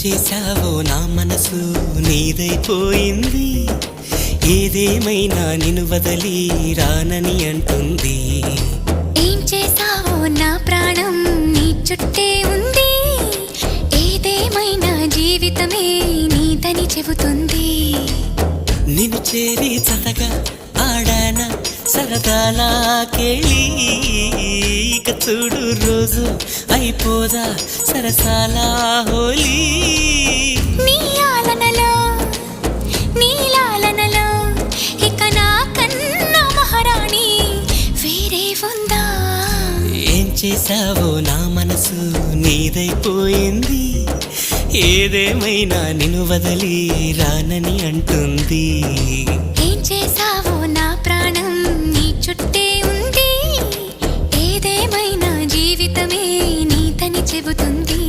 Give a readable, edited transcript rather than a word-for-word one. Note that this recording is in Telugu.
చేశావో నా మనసు నీదైపోయింది, ఏదేమైనా నిన్ను వదలి రానని అంటుంది. ఏం చేశావో నా ప్రాణం నీ చుట్టే ఉంది, ఏదేమైనా జీవితమే నీదని చెబుతుంది. నిన్ను చేరి చతగా ఆడాన సరదాలా కేళి, ఇక చూడు రోజు అయిపోదా సరసాల హోలీ. నీ ఆలనలో నీ లాలనలో ఇక నా కన్నా మహారాణి వేరే ఉందా? ఏం చేశావో నా మనసు నీదైపోయింది, ఏదేమైనా నిన్ను వదలి రానని అంటుంది. ఏం చేశావో నా ప్రాణం నీ చుట్టే ఉంది, ఏదేమైనా జీవితమే నీదని చెబుతుంది.